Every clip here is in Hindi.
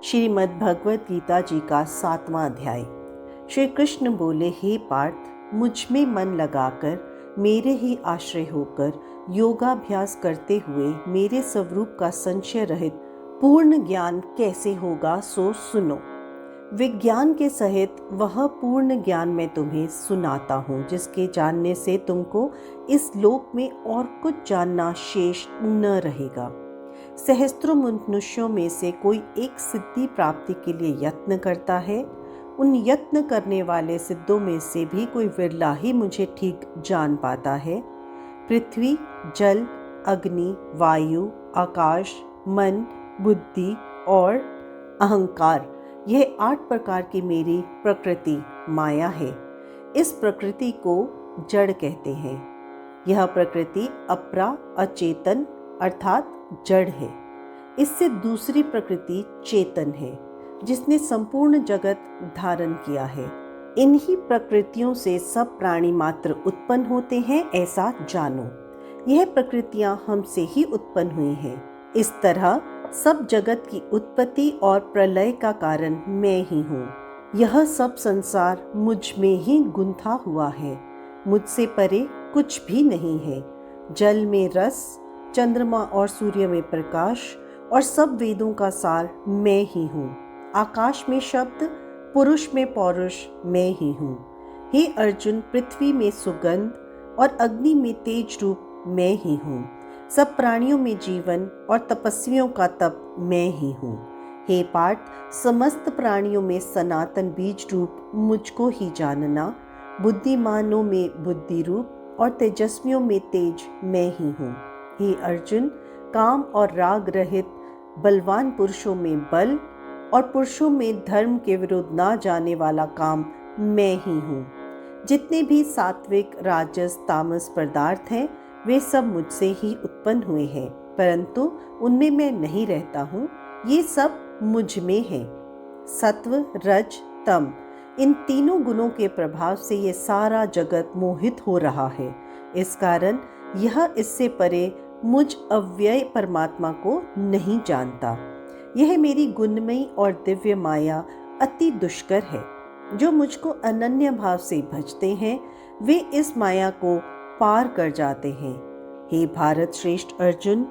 श्रीमद् भगवत गीता जी का 7वां अध्याय। श्री कृष्ण बोले, हे पार्थ, मुझ में मन लगाकर मेरे ही आश्रय होकर योगाभ्यास करते हुए मेरे स्वरूप का संशय रहित पूर्ण ज्ञान कैसे होगा सो सुनो। विज्ञान के सहित वह पूर्ण ज्ञान मैं तुम्हें सुनाता हूँ, जिसके जानने से तुमको इस लोक में और कुछ जानना शेष न रहेगा। सहस्त्रों मनुष्यों में से कोई एक सिद्धि प्राप्ति के लिए यत्न करता है। उन यत्न करने वाले सिद्धों में से भी कोई विरला ही मुझे ठीक जान पाता है। पृथ्वी, जल, अग्नि, वायु, आकाश, मन, बुद्धि और अहंकार, यह 8 प्रकार की मेरी प्रकृति माया है। इस प्रकृति को जड़ कहते हैं। यह प्रकृति अपरा, अचेतन अर्थात जड़ है। इससे दूसरी प्रकृति चेतन है, जिसने संपूर्ण जगत धारण किया है। इन्हीं प्रकृतियों से सब प्राणी मात्र उत्पन्न होते हैं, ऐसा जानो। यह प्रकृतियां हमसे ही उत्पन्न हुई हैं। इस तरह सब जगत की उत्पत्ति और प्रलय का कारण मैं ही हूँ। यह सब संसार मुझ में ही गुंथा हुआ है। मुझसे परे कुछ भी नहीं है। जल में रस, चंद्रमा और सूर्य में प्रकाश और सब वेदों का सार मैं ही हूँ। आकाश में शब्द, पुरुष में पौरुष मैं ही हूँ। हे अर्जुन, पृथ्वी में सुगंध और अग्नि में तेज रूप मैं ही हूँ। सब प्राणियों में जीवन और तपस्वियों का तप मैं ही हूँ। हे पार्थ, समस्त प्राणियों में सनातन बीज रूप मुझको ही जानना। बुद्धिमानों में बुद्धि रूप और तेजस्वियों में तेज मैं ही हूँ। हे अर्जुन, काम और राग रहित बलवान पुरुषों में बल और पुरुषों में धर्म के विरुद्ध ना जाने वाला काम मैं ही हूँ। जितने भी सात्विक, राजस, तामस पदार्थ हैं, वे सब मुझसे ही उत्पन्न हुए हैं, परंतु उनमें मैं नहीं रहता हूँ। ये सब मुझ में है। सत्व, रज, तम, इन तीनों गुणों के प्रभाव से ये सारा जगत मोहित हो रहा है। इस कारण यह इससे परे मुझ अव्यय परमात्मा को नहीं जानता। यह मेरी गुणमयी और दिव्य माया अति दुष्कर है। जो मुझको अनन्य भाव से भजते हैं, वे इस माया को पार कर जाते हैं। हे भारत श्रेष्ठ अर्जुन,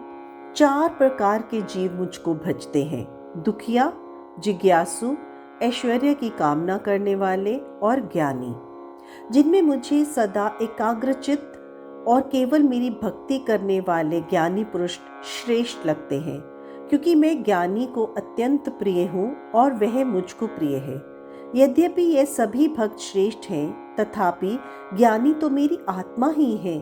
4 प्रकार के जीव मुझको भजते हैं: दुखिया, जिज्ञासु, ऐश्वर्य की कामना करने वाले और ज्ञानी। जिनमें मुझे सदा एकाग्रचित्त और केवल मेरी भक्ति करने वाले ज्ञानी पुरुष श्रेष्ठ लगते हैं, क्योंकि मैं ज्ञानी को अत्यंत प्रिय हूँ और वह मुझको प्रिय है। यद्यपि ये सभी भक्त श्रेष्ठ हैं, तथापि ज्ञानी तो मेरी आत्मा ही है,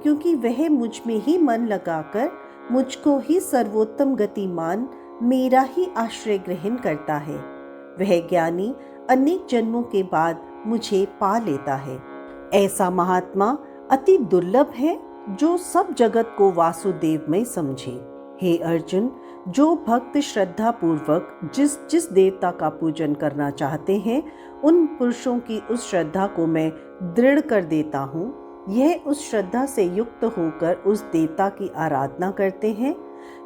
क्योंकि वह मुझ में ही मन लगाकर मुझको ही सर्वोत्तम गति मान मेरा ही आश्रय ग्रहण करता है। वह ज्ञानी अनेक जन्मों के बाद मुझे पा लेता है। ऐसा महात्मा अति दुर्लभ है, जो सब जगत को वासुदेव में समझे। हे अर्जुन, जो भक्त श्रद्धा पूर्वक जिस जिस देवता का पूजन करना चाहते हैं, उन पुरुषों की उस श्रद्धा को मैं दृढ़ कर देता हूँ। यह उस श्रद्धा से युक्त होकर उस देवता की आराधना करते हैं,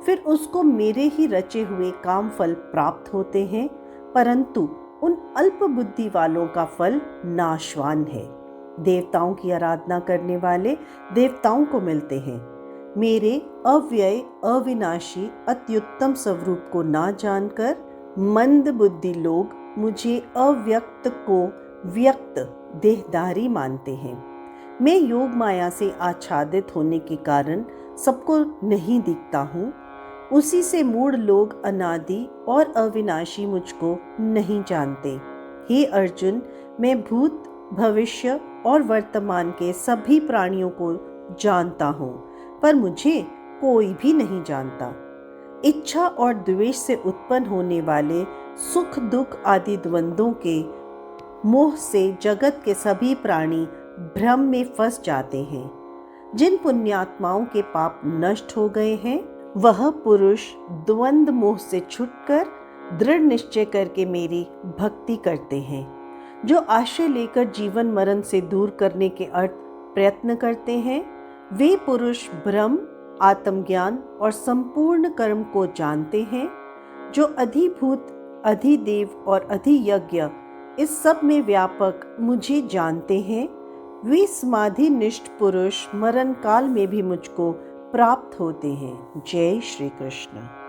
फिर उसको मेरे ही रचे हुए काम फल प्राप्त होते हैं, परंतु उन अल्प बुद्धि वालों का फल नाशवान है। देवताओं की आराधना करने वाले देवताओं को मिलते हैं। मेरे अव्यय, अविनाशी, अत्युत्तम स्वरूप को ना जानकर मंद बुद्धि लोग मुझे अव्यक्त को व्यक्त देहधारी मानते हैं। मैं योग माया से आच्छादित होने के कारण सबको नहीं दिखता हूँ। उसी से मूढ़ लोग अनादि और अविनाशी मुझको नहीं जानते। हे अर्जुन, मैं भूत, भविष्य और वर्तमान के सभी प्राणियों को जानता हूँ, पर मुझे कोई भी नहीं जानता। इच्छा और द्वेष से उत्पन्न होने वाले सुख दुख आदि द्वंद्वों के मोह से जगत के सभी प्राणी भ्रम में फंस जाते हैं। जिन पुण्यात्माओं के पाप नष्ट हो गए हैं, वह पुरुष द्वंद्व मोह से छूटकर दृढ़ निश्चय करके मेरी भक्ति करते हैं। जो आश्रय लेकर जीवन मरण से दूर करने के अर्थ प्रयत्न करते हैं, वे पुरुष भ्रम आत्मज्ञान और संपूर्ण कर्म को जानते हैं, जो अधिभूत, अधिदेव और अधियज्ञ इस सब में व्यापक मुझे जानते हैं, वे समाधि निष्ठ पुरुष मरण काल में भी मुझको प्राप्त होते हैं। जय श्री कृष्ण।